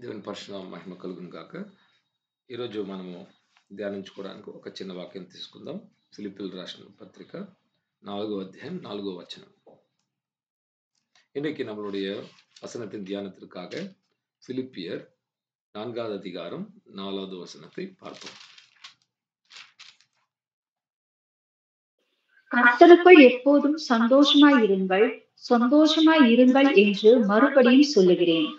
దేవుని పరిశుద్ధ మహిమ కలుగును గాక. ఈరోజు మనము ధ్యానించుకోవడానికి ఒక చిన్న వాక్యం తీసుకుందాం. ఫిలిప్పీయులకు రాసిన పత్రిక 4వ அத்தியாயம் 4వ வசனம். இன்றைக்கு நம்மளுடைய வசனத்தின் தியானத்திற்காக பிலிப்பியர் 4வது அதிகாரம் 4வது வசனத்தை பார்ப்போம். கர்த்தருக்குள் எப்போதும் சந்தோஷமாயிருங்கள் சந்தோஷமாயிருங்கள் என்று மறுபடியும் சொல்லுகிறேன்.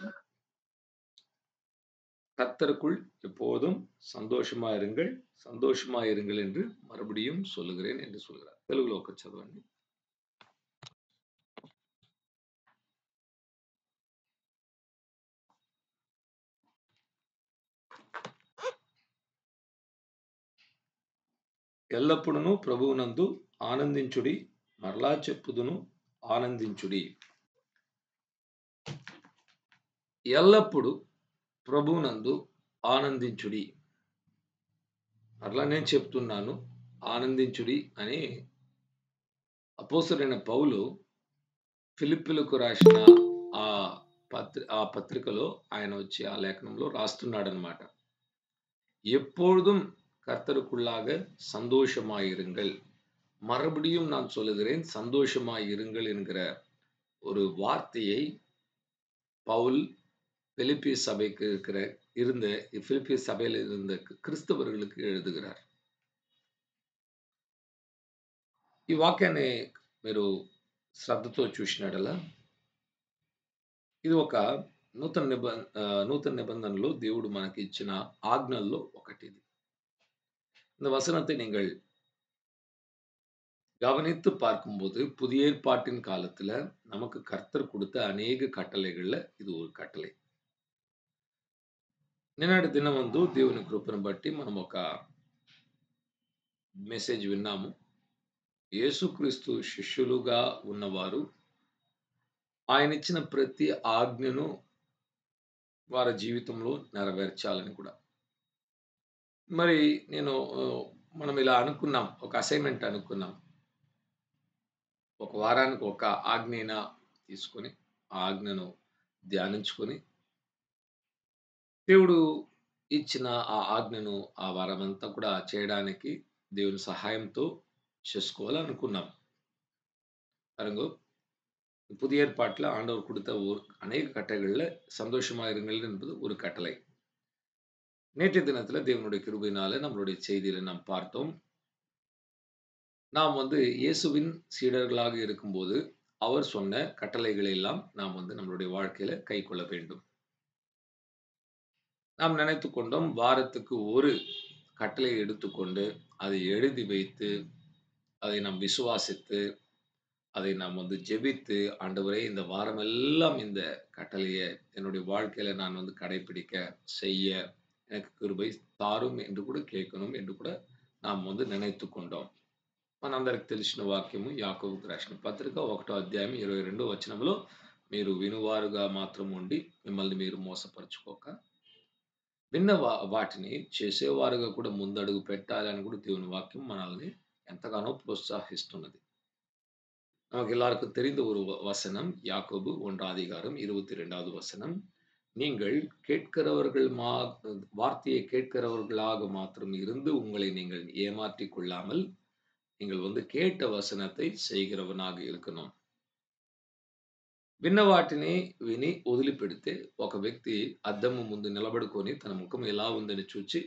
கர்த்தருக்குள் எப்போதும் సంతోషమాயிருங்கள் సంతోషమాயிருங்கள் என்று மறுபடியும் சொல்லுகிறேன் என்று சொல்கிறார். తెలుగులో ఒక చదవండి. ఎల్లప్పుడును ప్రభువునందు ఆనందించుడి, మరలా చెప్పుదును ఆనందించుడి. ఎల్లప్పుడు ప్రభువునందు ఆనందించుడి. మరలా నేను చెప్తున్నాను, ఆనందించుడి అని అపోస్తలుడైన పౌలు ఫిలిప్పీయులకు రాసిన ఆ పత్రికలో ఆయన వచ్చి ఆ లేఖనంలో రాస్తున్నాడనమాట. எப்பொழுதும் கர்த்தருக்குள்ளாக சந்தோஷமாயிருங்கள், மறுபடியும் நான் சொல்லுகிறேன் சந்தோஷமாயிருங்கள் என்கிற ஒரு வார்த்தையை பவுல் பிலிப்பி సభைకి இருந்த பிலிப்பி సభையில் இருந்த క్రిస్తవர்களுக்கு எழுதுகிறார். ఈ వాక్యాన్ని మీరు శ్రద్ధతో చూసినట్లా ఇది ఒక నూతన నిబంధనలో దేవుడు మనకి ఇచ్చిన ఆజ్ఞల్లో ఒకటి. ఇది இந்த வசனத்தை நீங்கள் கவனித்து பார்க்கும்போது புதிய ஏற்பாட்டின் காலத்துல நமக்கு கர்த்தர் கொடுத்த அநேக கட்டளைகள்ல ఇది ஒரு కట్టளை. నిన్నటి దినమందు దేవుని కృపను బట్టి మనం ఒక మెసేజ్ విన్నాము. యేసుక్రీస్తు శిష్యులుగా ఉన్నవారు ఆయన ఇచ్చిన ప్రతి ఆజ్ఞను వారి జీవితంలో నెరవేర్చాలని కూడా. మరి మనం ఇలా అనుకున్నాం, ఒక అసైన్మెంట్ అనుకున్నాం. ఒక వారానికి ఒక ఆజ్ఞన తీసుకొని ఆ ఆజ్ఞను ధ్యానించుకొని దేవుడు ఇచ్చిన ఆ ఆజ్ఞను ఆ వారమంతా కూడా చేయడానికి దేవుని సహాయంతో చేసుకోవాలనుకున్నాం. பாருங்க, புதிய ஏற்பாட்டில் ஆண்டவர் கொடுத்த அநேக கட்டளைகள்ல சந்தோஷமாயிருங்கள் என்பது ஒரு கட்டளை. நேற்றைய தினத்துல தேவனுடைய கிருபையினால நம்மளுடைய செய்தியில நாம் பார்த்தோம். நாம் இயேசுவின் சீடர்களாக இருக்கும்போது அவர் சொன்ன கட்டளைகளை எல்லாம் நாம் நம்மளுடைய வாழ்க்கையில கை கொள்ள வேண்டும். நாம் நினைத்து கொண்டோம், வாரத்துக்கு ஒரு கட்டளையை எடுத்துக்கொண்டு அதை எழுதி வைத்து அதை நாம் விசுவாசித்து அதை நாம் ஜெபித்து, ஆண்டவரே இந்த வாரம் எல்லாம் இந்த கட்டளையை என்னுடைய வாழ்க்கையில நான் கடைபிடிக்க செய்ய எனக்கு கிருபை தாரும் என்று கூட கேட்கணும் என்று கூட நாம் நினைத்து கொண்டோம். మనందరికి తెలిసిన వాక్యము యాకోబుకు రాసిన పత్రిక 1వ అధ్యాయం 22వ వచనంలో, మీరు వినువారుగా మాత్రం ఉండి మిమ్మల్ని మీరు మోసపరచుకోక విన్న వాటిని చేసేవారుగా కూడా ముందడుగు పెట్టాలని కూడా దేవుని వాక్యం మనల్ని ఎంతగానో ప్రోత్సహిస్తున్నది. நமக்கு எல்லாருக்கும் தெரிந்த ஒரு வசனம், யாக்கோபு 1వ அதிகாரம் 22வது வசனம். நீங்கள் வார்த்தையை கேட்கிறவர்களாக மாத்திரம் இருந்து உங்களை நீங்கள் ஏமாற்றிக் கொள்ளாமல் நீங்கள் கேட்ட వసనத்தை செய்கிறவனாக இருக்கணும். విన్న వాటిని విని వదిలిపెడితే ఒక వ్యక్తి అద్దము ముందు నిలబడుకొని తన ముఖం ఎలా ఉందని చూచి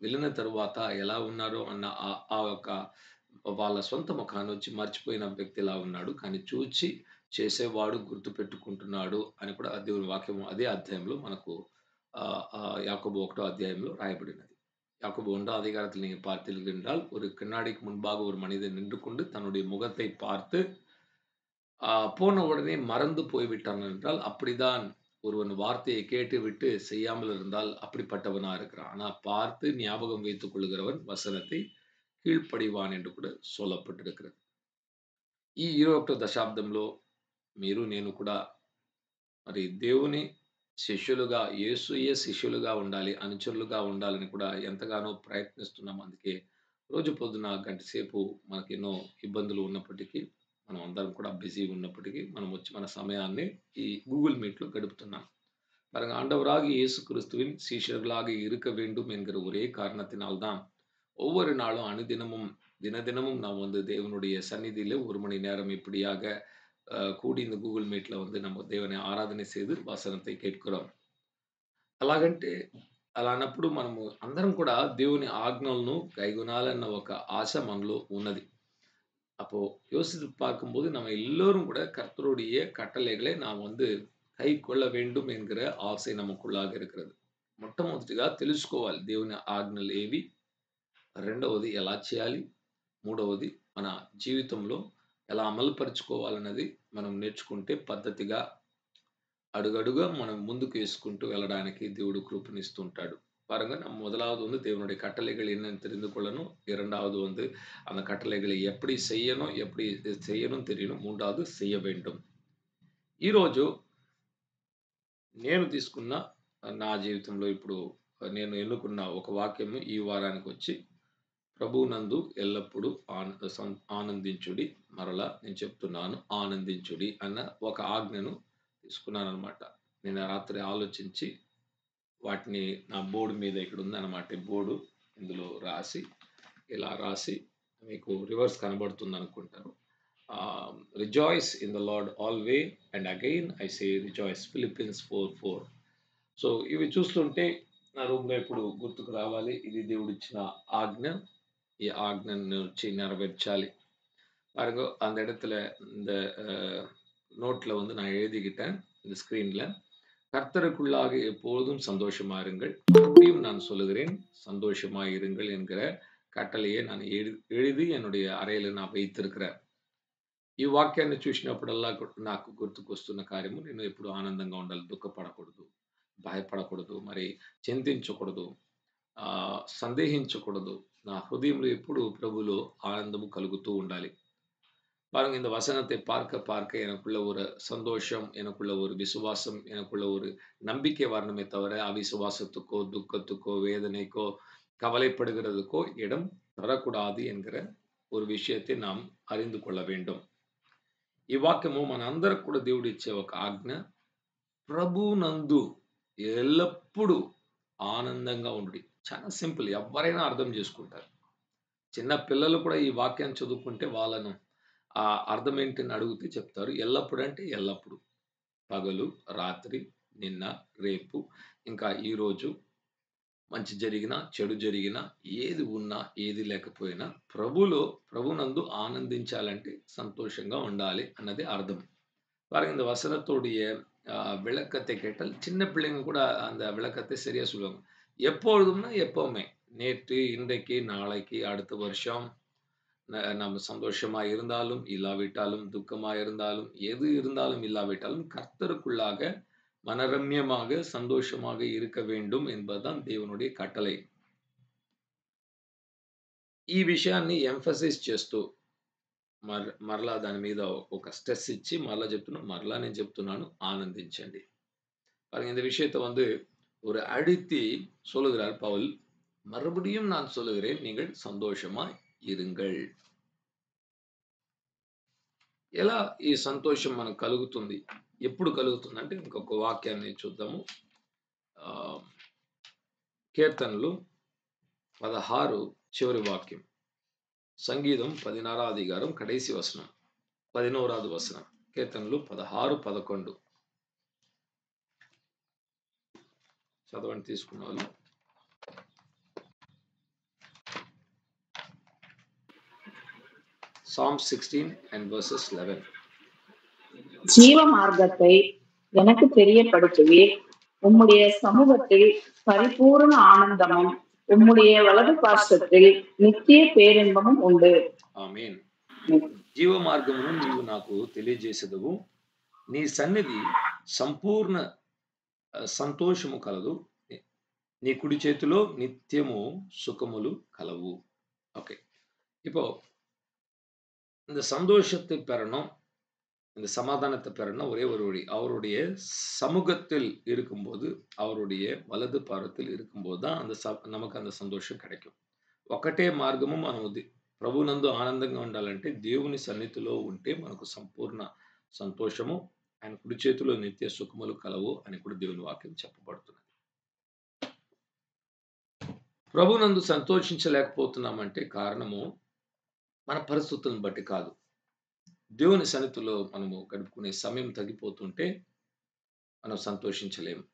వెళ్ళిన తరువాత ఎలా ఉన్నారో అన్న ఆ యొక్క వాళ్ళ సొంత ముఖాన్ని వచ్చి మర్చిపోయిన వ్యక్తి ఎలా ఉన్నాడు, కానీ చూచి చేసేవాడు గుర్తు పెట్టుకుంటున్నాడు అని కూడా దేవుని వాక్యం అదే అధ్యాయంలో మనకు యాకోబు 1వ అధ్యాయంలో రాయబడినది. யாக்கோபு 1వ அதிகாரத்தில் நீங்க பார்த்தீர்கள் என்றால், ஒரு கண்ணாடிக்கு முன்பாக ஒரு மனிதன் நின்று கொண்டு தன்னுடைய முகத்தை பார்த்து போன உடனே மறந்து போய்விட்டான் என்றால், அப்படிதான் ஒருவன் வார்த்தையை கேட்டு விட்டு செய்யாமல் இருந்தால் அப்படிப்பட்டவனா இருக்கிறான். ஆனா பார்த்து ஞாபகம் வைத்துக் கொள்கிறவன் வசனத்தை కీழ்పడివాన్ என்று కూడా சொல்லப்பட்டிருக்கிறது. ఈ 21వ దశాబ్దంలో మీరు నేను కూడా మరి దేవుని శిష్యులుగా, యేసుయే శిష్యులుగా ఉండాలి, అనుచరులుగా ఉండాలని కూడా ఎంతగానో ప్రయత్నిస్తున్నాం. అందుకే రోజు పొద్దున గంట సేపు మనకెన్నో ఇబ్బందులు ఉన్నప్పటికీ, మనం అందరం కూడా బిజీ ఉన్నప్పటికీ మనం వచ్చి మన సమయాన్ని ఈ గూగుల్ మీట్లో గడుపుతున్నాం. பாருங்க, ஆண்டவராகிய இயேசு கிறிஸ்துவின் சீஷர்களாக இருக்க வேண்டும் என்கிற ஒரே காரணத்தினால்தான் ஒவ்வொரு நாளும் அனுதினமும் தினதினமும் நாம் வந்து தேவனுடைய சந்நிதியில 1 மணி நேரம் இப்படியாக கூடி இந்த கூகுள் மீட்ல வந்து நம்ம దేవుని ఆరాధన செய்து వசனத்தை கேட்கிறோம். అలాగంటే అలా అన్నప్పుడు మనము అందరం కూడా దేవుని ఆజ్ఞలను కైగొనాలన్న ఒక ఆశ మనలో ఉన్నది. அப்போ யோசித்து பார்க்கும்போது நம்ம எல்லோரும் கூட கர்த்தருடைய கட்டளைகளை நாம் வந்து కైకొள்ள வேண்டும் என்கிற ఆశ நமக்குள்ளாக இருக்கிறது. మొట్టమొదటిగా తెలుసుకోవాలి దేవుని ఆజ్ఞలు ఏవి, రెండవది ఎలా చేయాలి, మూడవది మన జీవితంలో ఎలా అమలుపరుచుకోవాలన్నది మనం నేర్చుకుంటే పద్ధతిగా அடுகடுகா మనం ముందుకు వేసుకుంటూ వెళ్ళడానికి దేవుడు కృపనిస్తుంటాడు. பாருங்க, நம்ம முதலாவது வந்து தேவனுடைய கட்டளைகள் என்னன்னு தெரிந்து கொள்ளணும். இரண்டாவது வந்து அந்த கட்டளைகளை எப்படி செய்யணும் தெரியணும். மூன்றாவது செய்ய வேண்டும். ఈరోజు నేను తీసుకున్న నా జీవితంలో ఇప్పుడు నేను ఎన్నుకున్న ఒక వాక్యము ఈ వారానికి వచ్చి ప్రభువునందు ఎల్లప్పుడూ ఆనందించుడి. మరలా నేను చెప్తున్నాను, ఆనందించుడి అన్న ఒక ఆజ్ఞను తీసుకున్నాననమాట. నేను రాత్రి ఆలోచించి వాటిని నా బోర్డు మీద ఇక్కడ ఉందన్నమాట. ఈ బోర్డు ఇందులో ఇలా రాసి మీకు రివర్స్ కనబడుతుంది అనుకుంటాను. Rejoice in the lord ఆల్వే and again I say rejoice, Philippines 4:4. So ఇవి చూస్తుంటే నా రూమ్లో ఇప్పుడు గుర్తుకు రావాలి, ఇది దేవుడిచ్చిన ఆజ్ఞ, ఈ ఆజ్ఞను వచ్చి నెరవేర్చాలి. பாருங்க, அந்த இடத்துல இந்த நோட்ல வந்து நான் எழுதிக்கிட்டேன் இந்த ஸ்கிரீன்ல. கர்த்தருக்குள்ளாக எப்பொழுதும் சந்தோஷமா இருங்கள். மறுபடியும் நான் சொல்லுகிறேன், సంతోషమా இருங்கள் என்கிற కట్టளையை நான் எழுதி என்னுடைய అறைలో நான் வைத்திருக்கிறேன். ఈ వాక్యాన్ని చూసినప్పుడల్లా నాకు గుర్తుకొస్తున్న కార్యము, నేను ఎప్పుడు ఆనందంగా ఉండాలి, దుఃఖపడకూడదు, భయపడకూడదు, మరి చింతించకూడదు, సందేహించకూడదు. నా హృదయంలో ఎప్పుడు ప్రభులో ఆనందము కలుగుతూ ఉండాలి. பாருங்க, இந்த வசனத்தை பார்க்க பார்க்க எனக்குள்ள ஒரு சந்தோஷம், எனக்குள்ள ஒரு விசுவாசம், எனக்குள்ள ஒரு நம்பிக்கை வரணுமே தவிர அவிசுவாசத்துக்கோ, துக்கத்துக்கோ, வேதனைக்கோ, கவலைப்படுகிறதுக்கோ இடம் தரக்கூடாது என்கிற ஒரு விஷயத்தை நாம் அறிந்து கொள்ள வேண்டும். ఈ వాక్యము మనందరికి కూడా దేవుడు ఇచ్చే ఒక ఆజ్ఞ. ప్రభునందు ఎల్లప్పుడూ ఆనందంగా ఉండుడి. చాలా సింపుల్, ఎవరైనా అర్థం చేసుకుంటారు. చిన్న పిల్లలు కూడా ఈ వాక్యాన్ని చదువుకుంటే వాళ్ళను అర్థం ఏంటని అడిగితే చెప్తారు. ఎల్లప్పుడు అంటే ఎల్లప్పుడు, పగలు రాత్రి, నిన్న రేపు, ఇంకా ఈరోజు, మంచి జరిగినా చెడు జరిగినా, ఏది ఉన్నా ఏది లేకపోయినా ప్రభునందు ஆனந்திச்சாலன்ட்டு சந்தோஷంగా ఉండాలి అన్నది అర్థం. பாருங்க, இந்த வசனத்துடைய விளக்கத்தை கேட்டால் சின்ன பிள்ளைங்க கூட அந்த விளக்கத்தை சரியா சொல்லுவாங்க. எப்பொழுதும்னா எப்பவுமே, நேற்று, இன்றைக்கு, நாளைக்கு, அடுத்த வருஷம், நம்ம சந்தோஷமா இருந்தாலும் இல்லாவிட்டாலும், துக்கமா இருந்தாலும், எது இருந்தாலும் இல்லாவிட்டாலும், கர்த்தருக்குள்ளாக మనరమ్యமாக సంతోషமாக இருக்க வேண்டும் என்பதுதான் దేవునుடைய కట్టளை. ఈ విషయాన్ని ఎంఫసిస్ చేస్తూ మరలా దాని మీద ఒక స్ట్రెస్ ఇచ్చి మరలా నేను చెప్తున్నాను, ఆనందించండి. பாருங்க, இந்த விஷயத்தை வந்து ஒரு அழுத்தி சொல்லுகிறார் பவுல். மறுபடியும் நான் சொல்லுகிறேன், நீங்கள் సంతోషமா இருங்கள். ఎలా ఈ సంతోషం మనకు కలుగుతుంది, ఎప్పుడు కలుగుతుందంటే ఇంకొక వాక్యాన్ని చూద్దాము. కీర్తనలు 16 చివరి వాక్యం, సంగీతం 16వ అధికారం కడైసి వచనం, 11వ వచనం. కీర్తనలు 16:11 చదవండి తీసుకున్న వాళ్ళు. Psalm 16 and verses 11. ஜீவ மார்க்கத்தை எனக்கு தெரியப்படுத்துவீர். உம்முடைய சமூகத்தில் பரிபூர்ண ஆனந்தமும் உம்முடைய வலது పార్శ్వத்தில் నిత్య పేరింబము ఉండు. ఆమేన్. జీవ మార్గమును నీవు నాకు తెలియజేసేదవు. నీ సన్నిధి సంపూర్ణ సంతోషము కలదు. నీ కుడి చేతిలో నిత్యము సుఖములు కలవు. ஓகே, இப்போ இந்த சந்தோஷத்தை பெறணும், இந்த சமாதானத்தை பெறணும், ஒரே ஒரு வழி, அவருடைய சமூகத்தில் இருக்கும்போது, அவருடைய వలது పార్శ్వத்தில் இருக்கும்போது தான் நமக்கு அந்த సంతోషం கிடைக்கும். ఒకటే మార్గము, మనం ప్రభునందు ఆనందంగా ఉండాలంటే దేవుని సన్నిధిలో ఉంటే మనకు సంపూర్ణ సంతోషము, ఆయన కుడి చేతిలో నిత్య సుఖములు కలవు అని కూడా దేవుని వాక్యం చెప్పబడుతున్నది. ప్రభునందు సంతోషించలేకపోతున్నామంటే కారణము మన పరిస్థితులను బట్టి కాదు. దేవుని సన్నిధిలో మనము గడుపుకునే సమయం తగ్గిపోతుంటే మనం సంతోషించలేము.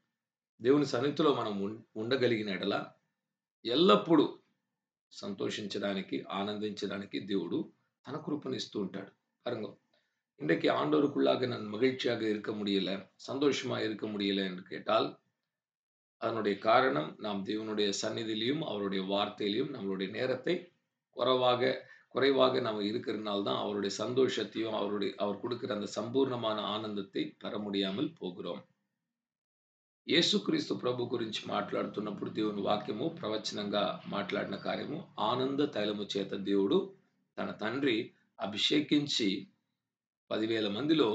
దేవుని సన్నిధిలో మనం ఉండగలిగిన ఎడల ఎల్లప్పుడూ సంతోషించడానికి, ஆனந்திంచడానికి దేవుడు தன கிருபையிstu ఉంటాడు. பாருங்க, இன்றைக்கு ஆண்டவருக்குள்ளாக நான் மகிழ்ச்சியாக இருக்க முடியல, சந்தோஷமா இருக்க முடியல என்று கேட்டால், அதனுடைய காரணம் நாம் தேவனுடைய சந்நிதியிலும் அவருடைய வார்த்தையிலும் நம்மளுடைய நேரத்தை குறைவாக நாம இருக்கிறதுனால தான் அவருடைய சந்தோஷத்தையும் அவர் கொடுக்கிற அந்த சம்பூர்ணமான ஆனந்தத்தை பெற முடியாமல் போகிறோம். యేసుక్రీస్తు ప్రభు గురించి మాట్లాడుతున్నప్పుడు దేవుని వాక్యము ప్రవచనంగా మాట్లాడిన కార్యము, ఆనంద తైలము చేత దేవుడు తన తండ్రి అభిషేకించి 10,000 మందిలో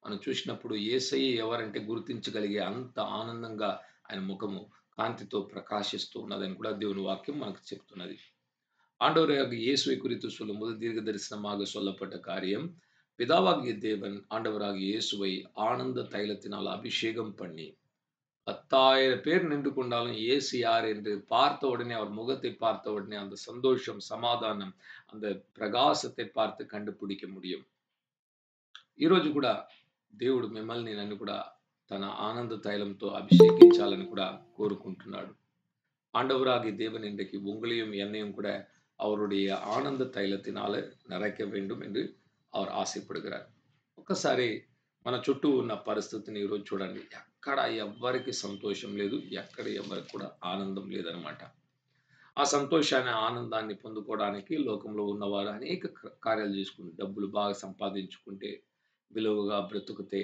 మనం చూసినప్పుడు యేసయ్య ఎవరంటే గుర్తించగలిగే అంత ఆనందంగా ఆయన ముఖము కాంతితో ప్రకాశిస్తూ ఉన్నదని కూడా దేవుని వాక్యం మనకు చెప్తున్నది. ஆண்டவராகிய இயேசுவை குறித்து சொல்லும்போது தீர்க்க தரிசனமாக சொல்லப்பட்ட காரியம், பிதாவாகிய தேவன் ஆண்டவராகிய இயேசுவை ஆனந்த தைலத்தினால் அபிஷேகம் பண்ணி 10,000 பேர் நின்று கொண்டாலும் இயேசு யார் என்று பார்த்த உடனே, அவர் முகத்தை பார்த்த உடனே அந்த சந்தோஷம், சమాధానం, அந்த ప్రకాశத்தை பார்த்து కండుపిడిక முடியும். ఈ రోజు కూడా దేవుడు మిమ్మల్ని నన్ను కూడా తన ఆనంద తైలంతో అభిషేకించాలని కూడా కోరుకుంటున్నాడు. ஆண்டவராகிய தேவன் இன்றைக்கு உங்களையும் என்னையும் கூட அவருடைய ஆனந்த தைலத்தினால நிறைக்க வேண்டும் என்று அவர் ఆశపడుகிறார். ఒక్కసారి మన చుట్టూ ఉన్న పరిస్థితిని ఈరోజు చూడండి. ఎక్కడ ఎవ్వరికి సంతోషం లేదు, ఎక్కడ ఎవరికి కూడా ఆనందం లేదనమాట. ఆ సంతోషాన్ని, ఆనందాన్ని పొందుకోవడానికి లోకంలో ఉన్నవారు అనేక కార్యాలు చేసుకుంటే, డబ్బులు బాగా సంపాదించుకుంటే, విలువగా బ్రతుకుతే,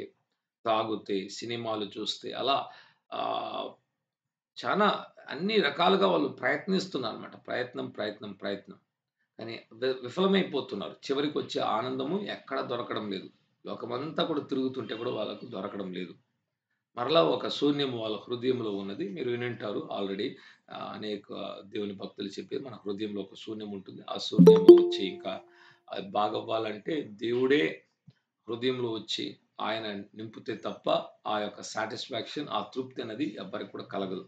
తాగుతే, సినిమాలు చూస్తే, అలా చాలా అన్ని రకాలుగా వాళ్ళు ప్రయత్నిస్తున్నారన్నమాట. ప్రయత్నం. కానీ విఫలమైపోతున్నారు. చివరికి వచ్చే ఆనందము ఎక్కడ దొరకడం లేదు. లోకమంతా కూడా తిరుగుతుంటే కూడా వాళ్ళకు దొరకడం లేదు. మరలా ఒక శూన్యము వాళ్ళ హృదయంలో ఉన్నది. మీరు వినుంటారు ఆల్రెడీ, అనేక దేవుని భక్తులు చెప్పి మన హృదయంలో ఒక శూన్యం ఉంటుంది. ఆ శూన్యము వచ్చి ఇంకా అది బాగవ్వాలంటే దేవుడే హృదయంలో వచ్చి ఆయన నింపితే తప్ప ఆ యొక్క సాటిస్ఫాక్షన్, ఆ తృప్తి అనేది ఎవ్వరికి கூட కలగదు.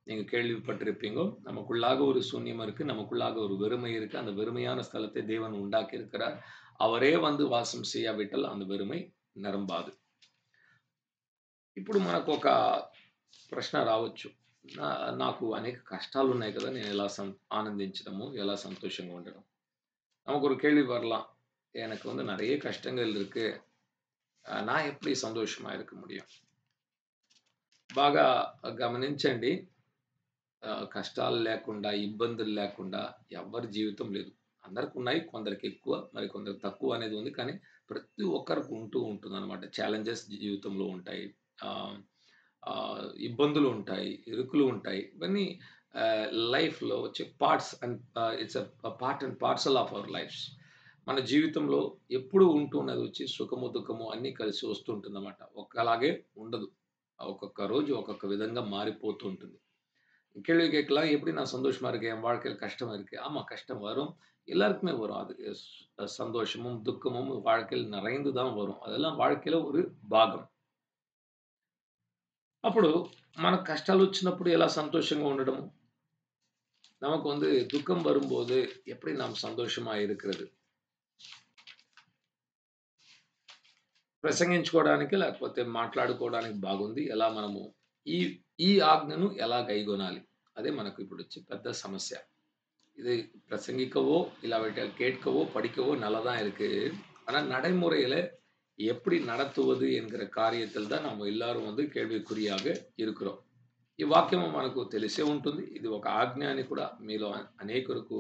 நீங்க கேள்விப்பட்டிருப்பீங்க, நமக்குள்ளாக ஒரு சூன்யம் இருக்கு, நமக்குள்ளாக ஒரு வெறுமை இருக்கு. அந்த வெறுமையான ஸ்தலத்தை தேவன் உண்டாக்கி இருக்கிறார். அவரே வந்து వాసం செய்யாவிட்டால் அந்த వెరుமை నిరంబాదు. ఇప్పుడు మనకు ఒక ప్రశ్న రావచ్చు. నాకు అనేక కష్టాలు ఉన్నాయి కదా, నేను ఎలా ஆனந்திంచడము, ఎలా సంతోషంగా ఉండడం? நமக்கு ஒரு கேள்வி வரலாம். எனக்கு வந்து நிறைய கஷ்டங்கள் இருக்கு, நான் எப்படி సంతోషமா இருக்க முடியும்? బాగా గమనించండి. కష్టాలు లేకుండా, ఇబ్బందులు లేకుండా ఎవ్వరి జీవితం లేదు. అందరికి ఉన్నాయి, కొందరికి ఎక్కువ, మరి కొందరికి తక్కువ అనేది ఉంది. కానీ ప్రతి ఒక్కరికి ఉంటుందన్నమాట. ఛాలెంజెస్ జీవితంలో ఉంటాయి. ఇబ్బందులు ఉంటాయి, ఇరుకులు ఉంటాయి. ఇవన్నీ లైఫ్‌లో వచ్చే parts and it's part and parcel of our lives. మన జీవితంలో ఎప్పుడు ఉంటున్నది వచ్చి సుఖము, దుఃఖము అన్నీ కలిసి వస్తుంటుందన్నమాట. ఒక్కలాగే ఉండదు. ఒక్కొక్క రోజు ఒక్కొక్క విధంగా మారిపోతూ ఉంటుంది. கேள்வி கேட்கலாம், எப்படி நான் சந்தோஷமா இருக்கேன், என் வாழ்க்கையில் கஷ்டமா இருக்கு? ஆமா, கஷ்டம் வரும், எல்லாருக்குமே வரும். அது சந்தோஷமும் துக்கமும் வாழ்க்கையில் நிறைந்து தான் வரும். அதெல்லாம் வாழ்க்கையில ஒரு భాగం. అప్పుడు మనకు కష్టాలు వచ్చినప్పుడు ఎలా సంతోషంగా ఉండడము? நமக்கு வந்து துக்கம் வரும்போது எப்படி நாம் சந்தோஷமா இருக்கிறது? ప్రసంగించుకోవడానికి లేకపోతే మాట్లాడుకోవడానికి బాగుంది. ఎలా మనము ఈ ఆజ్ఞను ఎలా గైకొనాలి? அதே మనకు ఇప్పుడు వచ్చే పెద్ద సమస్య. இது பிரசங்கிக்கவோ, இல்லாவிட்டா கேட்கவோ, படிக்கவோ நல்லா தான் இருக்கு. ஆனா நடைமுறையில எப்படி நடத்துவது என்கிற காரியத்தில் தான் நம்ம எல்லாரும் வந்து కేள்వికురియాగ இருக்கிறோம். ఈ వాక్యము మనకు తెలిసే ఉంటుంది. ఇది ఒక ఆజ్ఞ అని కూడా మీలో అనేకులకు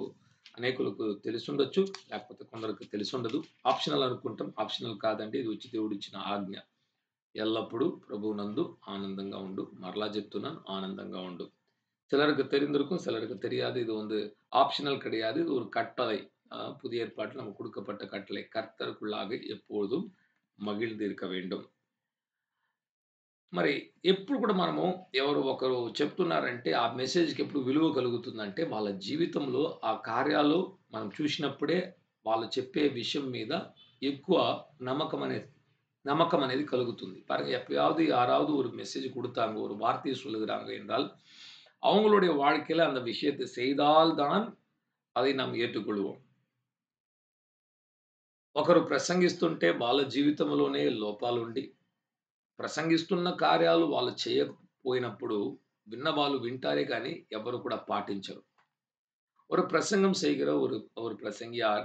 తెలిసుండొచ్చు, లేకపోతే కొందరికి తెలిసుండదు. ఆప్షనల్ అనుకుంటాం. ఆప్షనల్ కాదండి, ఇది వచ్చి దేవుడిచ్చిన ఆజ్ఞ. ఎల్లప్పుడూ ప్రభువునందు ఆనందంగా ఉండు. మరలా చెప్తున్నాను, ఆనందంగా ఉండు. சிலருக்கு தெரிந்திருக்கும், சிலருக்கு தெரியாது. இது வந்து ஆப்ஷனல் கிடையாது. இது ஒரு கட்டளை. புதிய ஏற்பாட்டில் நமக்கு கொடுக்கப்பட்ட கட்டளை. கர்த்தருக்குள்ளாக எப்பொழுதும் మగిழ்ந்து இருக்க வேண்டும். మరి ఎప్పుడు కూడా మనము ఎవరు ఒకరు చెప్తున్నారంటే ఆ మెసేజ్‌కి ఎప్పుడు విలువ కలుగుతుందంటే వాళ్ళ జీవితంలో ఆ కార్యాలు మనం చూసినప్పుడే వాళ్ళు చెప్పే విషయం మీద ఎక్కువ నమ్మకం అనేది நமக்கம் అనేది கలుగుతుంది. பாருங்க எப்பயாவது யாராவது ஒரு மெசேஜ் குடுத்தாங்க, ஒரு வார்த்தைய சொல்லுகிறாங்க என்றால், அவங்களுடைய வாழ்க்கையில அந்த விஷயத்தை செய்தால் தான் அதை நாம் ఏற்றுకొలువం. ఒకరు ప్రసంగిస్తుంటే వాళ్ళ జీవితంలోనే లోపాలుండి, ప్రసంగిస్తున్న కార్యాలు వాళ్ళు చేయకపోయినప్పుడు విన్నవాళ్ళు వింటారే గాని ఎవరు కూడా పాటించరు. ஒரு பிரசங்கம் செய்கிற ஒரு பிரசங்கியார்,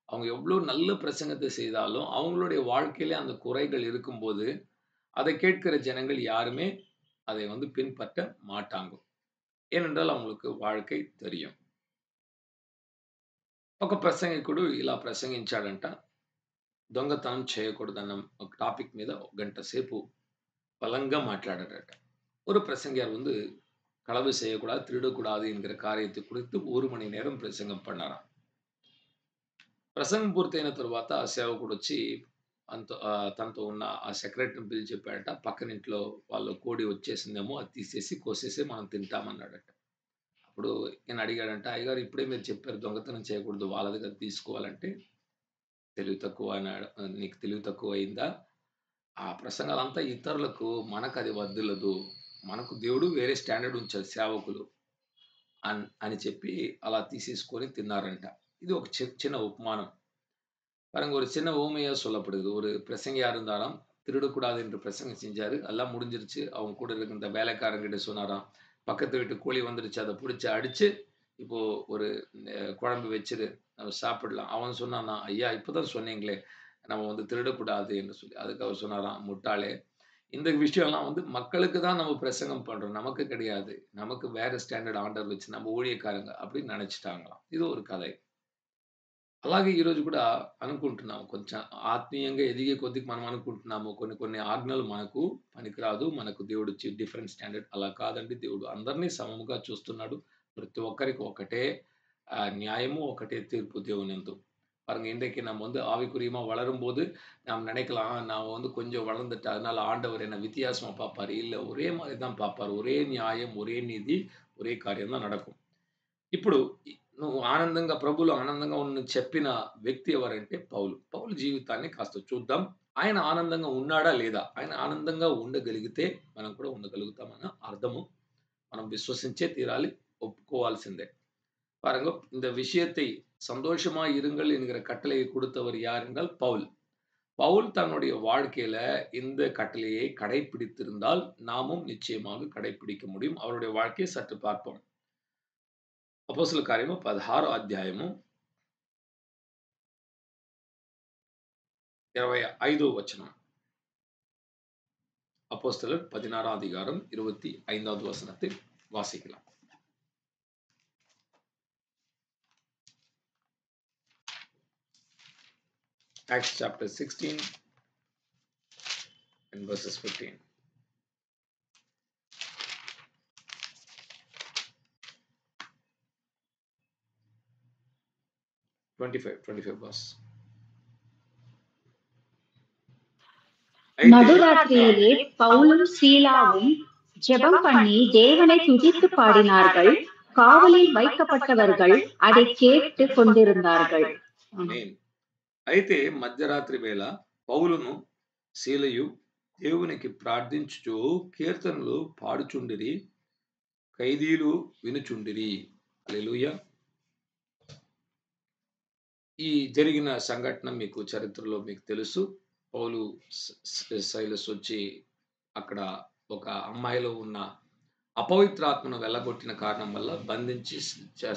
அவங்க எவ்ளோ நல்ல பிரசங்கத்த செய்தாலும், அவங்களுடைய வாழ்க்கையில அந்த குறைகள் இருக்கும்போது, அதை கேட்கிற ஜனங்கள் யாருமே அதை வந்து பின்பற்ற மாட்டாங்க. ఏనంటాల్ அவங்களுக்கு வாழ்க்கை தெரியும். ఒక ప్రసంగికుడు ఇలా ప్రసంగించాడంట. దొంగతనం చేయకూడదన్న ఒక టాపిక్ మీద ఒక గంట సేపు బలంగా మాట్లాడాడట. ஒரு பிரசங்கியார் வந்து களவு செய்யக்கூடாது, திருடக்கூடாது என்கிற காரியத்தை குறித்து 1 மணி நேரம் பிரசங்கம் பண்ணாராம். ప్రసంగం పూర్తయిన తరువాత ఆ సేవకుడొచ్చి తనతో ఉన్న ఆ సెక్రటరీని పిలిచి చెప్పాడట. పక్కనింట్లో వాళ్ళ కోడి వచ్చేసిందేమో అది తీసేసి, కోసేసి మనం తింటామన్నాడట. అప్పుడు ఈయన అడిగాడంట, "అయ్యగారు ఇప్పుడే మీరు చెప్పారు దొంగతనం చేయకూడదు. వాళ్ళది కదా తీసుకోవాలంటే" తెలివి తక్కువ అన్నాడు. "నీకు తెలివి తక్కువయిందా? ఆ ప్రసంగాలంతా ఇతరులకు మనకది వర్ధిల్లదు. మనకు దేవుడు వేరే స్టాండర్డ్ ఉంచారు సేవకులు" అని చెప్పి అలా తీసేసుకొని తిన్నారంట. ఇది ఒక சின்ன ఉపమానం. பாருங்க ஒரு சின்ன ஊமையா சொல்லப்படுது. ஒரு பிரசங்கியார் இருந்தாராம். திருடக்கூடாது என்று பிரசங்கம் செஞ்சாரு. எல்லாம் முடிஞ்சிருச்சு. அவங்க கூட இருந்த வேலைக்காரங்கிட்ட சொன்னாராம். பக்கத்து வீட்டு கோழி வந்துருச்சு. அத புடிச்சு அடிச்சு, இப்போ ஒரு குழம்பு வச்சுரு. நம்ம சாப்பிடலாம். அவன் சொன்னானாம், "ஐயா இப்பதான் சொன்னீங்களே, நம்ம வந்து திருடக்கூடாது" என்று சொல்லி. அதுக்கு அவர் சொன்னாராம், "முட்டாளே, இந்த விஷயம்லாம் வந்து மக்களுக்கு தான் நம்ம பிரசங்கம் பண்றோம். நமக்கு கிடையாது. நமக்கு வேற ஸ்டாண்டர்ட் ஆர்டர் வச்சு நம்ம ஊழியக்காரங்க" அப்படின்னு நெனச்சுட்டாங்களாம். இது ஒரு கதை. అలాగే ఈరోజు కూడా అనుకుంటున్నాం. కొంచెం ఆత్మీయంగా ఎదిగే కొద్దికి మనం అనుకుంటున్నాము. కొన్ని కొన్ని ఆజ్ఞలు మనకు పనికిరాదు. మనకు దేవుడిచ్చి డిఫరెంట్ స్టాండర్డ్ అలా కాదండి. దేవుడు అందరిని సమముగా చూస్తున్నాడు. ప్రతి ఒక్కరికి ఒకటే நியாயமும், ఒకటే தீர்ப்பு தேவனிந்து. பாருங்க இன்றைக்கு நம்ம வந்து ஆவிக்குரியமா வளரும்போது நாம் நினைக்கலாம், நான் வந்து கொஞ்சம் வளர்ந்துட்டேன். அதனால ஆண்டவர் என்ன வித்தியாசமா பார்ப்பாரு. இல்ல ஒரே மாரி தான் பார்ப்பாரு. ஒரே நியாயம், ஒரே நீதி, ஒரே காரியம் தான் நடக்கும். ఇప్పుడు నువ్వు ఆనందంగా ప్రభువులో ఆనందంగా ఉన్న చెప్పిన వ్యక్తి ఎవరంటే పౌలు. పౌలు జీవితాన్ని కాస్త చూద్దాం. ఆయన ఆనందంగా ఉన్నాడా? లేదా? ఆయన ఆనందంగా ఉండగలిగితే మనం కూడా ఉండగలుగుతామన్న అర్థము. మనం విశ్వసించే తీరాలి. ఒప్పుకోవాల్సిందే. பாருங்க இந்த விஷயத்தை சந்தோஷமா இருங்கள் என்கிற கட்டளையை கொடுத்தவர் யார் என்றால் பவுல். பவுல் தன்னுடைய வாழ்க்கையில இந்த கட்டளையை கடைபிடித்திருந்தால் நாமும் நிச்சயமாக கடைபிடிக்க முடியும். அவருடைய வாழ்க்கையை சற்று பார்ப்போம். అపోస్తల కార్యము 16 అధ్యాయము 25 వచనం. அப்போஸ்தலர் 16 அதிகாரம் 25வது வசனத்தை வாசிக்கலாம். Acts chapter 16 and verses 15. Twenty-five verse. நடுராத்திரியிலே பவுலும் சீலாவும் ஜெபம் பண்ணி தேவனை துதித்து பாடினார்கள். காவலில் வைக்கப்பட்டவர்கள் அதை கேட்டு கொண்டிருந்தார்கள். అయితే మధ్యరాత్రి వేళ పౌలును శీలయు దేవునికి ప్రార్థించుచు కీర్తనలు పాడుచుండిరి, ఖైదీలు వినుచుండిరి. హల్లెలూయా. ఈ జరిగిన సంఘటన మీకు చరిత్రలో మీకు తెలుసు. పౌలు సైలస్ వచ్చి అక్కడ ఒక అమ్మాయిలో ఉన్న అపవిత్రాత్మను వెళ్ళగొట్టిన కారణం వల్ల బంధించి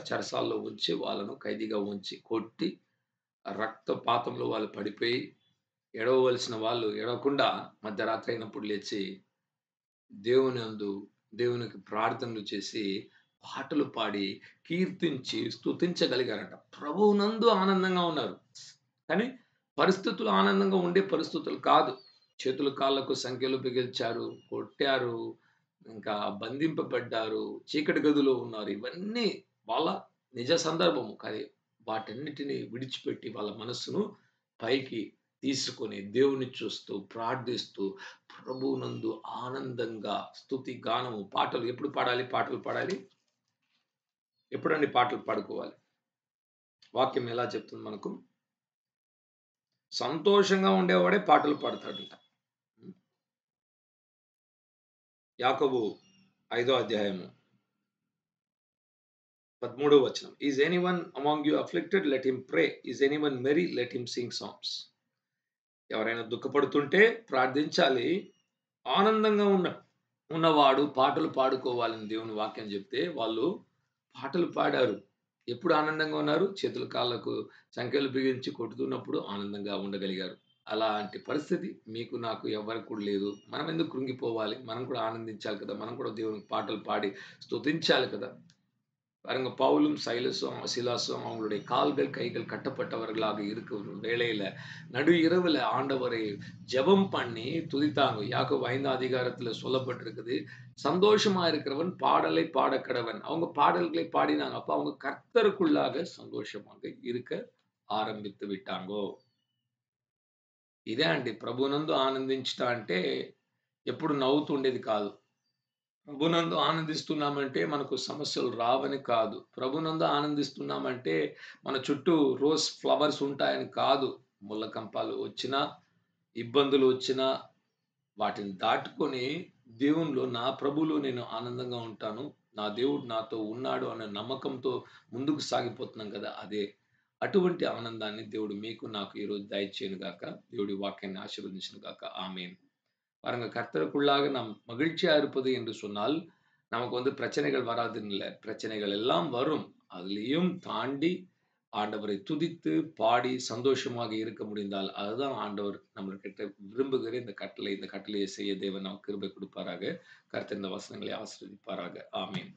చెరసాల్లో ఉంచి వాళ్ళను ఖైదీగా ఉంచి కొట్టి రక్తపాతంలో వాళ్ళు పడిపోయి ఎడవవలసిన వాళ్ళు ఎడవకుండా మధ్యరాత్రి అయినప్పుడు లేచి దేవునికి ప్రార్థనలు చేసి పాటలు పాడి కీర్తించి స్తుతించగలిగారంట. ప్రభువునందు ఆనందంగా ఉన్నారు. కానీ పరిస్థితులు ఆనందంగా ఉండే పరిస్థితులు కాదు. చేతులు కాళ్ళకు సంఖ్యలు బిగించారు, కొట్టారు, ఇంకా బంధింపబడ్డారు, చీకటి గదిలో ఉన్నారు. ఇవన్నీ వాళ్ళ నిజ సందర్భము. కానీ వాటన్నిటిని విడిచిపెట్టి వాళ్ళ మనస్సును పైకి తీసుకొని దేవుని చూస్తూ ప్రార్థిస్తూ ప్రభువునందు ఆనందంగా స్తుతి గానము పాటలు ఎప్పుడు పాడాలి? పాటలు పాడాలి. ఎప్పుడండి పాటలు పాడుకోవాలి? వాక్యం ఎలా చెప్తుంది మనకు? సంతోషంగా ఉండేవాడే పాటలు పాడతాడంట. యాకోబు 5వ అధ్యాయము 13వ వచనం. Is anyone among you afflicted let him pray, is anyone merry let him sing songs. ఎవరైనా దుఃఖపడుతుంటే ప్రార్థించాలి. ఆనందంగా ఉన్నవాడు పాటలు పాడుకోవాలని దేవుని వాక్యం చెప్తే వాళ్ళు పాటలు పాడారు. ఎప్పుడు ఆనందంగా ఉన్నారు? చేతులు కాళ్ళకు సంకెళ్ళు బిగించి కొట్టుతున్నప్పుడు ఆనందంగా ఉండగలిగారు. అలాంటి పరిస్థితి మీకు నాకు ఎవ్వరికి కూడా లేదు. మనం ఎందుకు కృంగిపోవాలి? మనం కూడా ఆనందించాలి కదా! మనం కూడా దేవునికి பாடல் பாடி స్తుతించాలి కదా! பாருங்க, பவுலும் சைலஸும் சிலாசும் அவங்களுடைய கால்கள் கைகள் கட்டப்பட்டவர்களாக இருக்கும் வேளையில நடு இரவுல ஆண்டவரை ஜெபம் பண்ணி துதித்தாங்க. யாக்கோபு 5ஆம் அதிகாரத்துல சொல்லப்பட்டிருக்குது. சந்தோஷமா இருக்கிறவன் பாடலை பாடக்கடவன். அவங்க பாடல்களை பாடினாங்க. அப்ப அவங்க கர்த்தருக்குள்ளாக சந்தோஷமாக இருக்க ఆరంభించి విట్టాంగో. ఇదే అండి ప్రభునందు ఆనందించుట అంటే ఎప్పుడు నవ్వుతూ ఉండేది కాదు. ప్రభునందు ఆనందిస్తున్నామంటే మనకు సమస్యలు రావని కాదు. ప్రభునందు ఆనందిస్తున్నామంటే మన చుట్టూ రోజ్ ఫ్లవర్స్ ఉంటాయని కాదు. ముళ్ళ కంపాలు వచ్చినా, ఇబ్బందులు వచ్చినా వాటిని దాటుకొని దేవునిలో, నా ప్రభువులో నేను ఆనందంగా ఉంటాను. నా దేవుడు నాతో ఉన్నాడు అనే నమ్మకంతో ముందుకు సాగిపోతున్నాం కదా! అదే. అటువంటి ఆనందాన్ని దేవుడు మీకు, నాకు ఈరోజు దయచేయును గాక. దేవుడి వాక్యాన్ని ఆశీర్వదించును గాక. ఆమేన్. பாருங்க, கர்த்தருக்குள்ளாக நாம் மகிழ்ச்சியா இருப்பது என்று சொன்னால், நமக்கு பிரச்சனைகள் வராதுன்னு இல்ல. பிரச்சனைகள் எல்லாம் வரும். அதிலயும் தாண்டி ஆண்டவரை துதித்து, பாடி சந்தோஷமாக இருக்க முடிந்தால், அதுதான் ஆண்டவர் நம்மகிட்ட விரும்புகிற இந்த கட்டளை. இந்த கட்டளையை செய்ய தேவன் நமக்கு கிருபை கொடுப்பாராக. கர்த்தர் இந்த வசனங்களை ஆசீர்வதிப்பாராக. ஆமென்.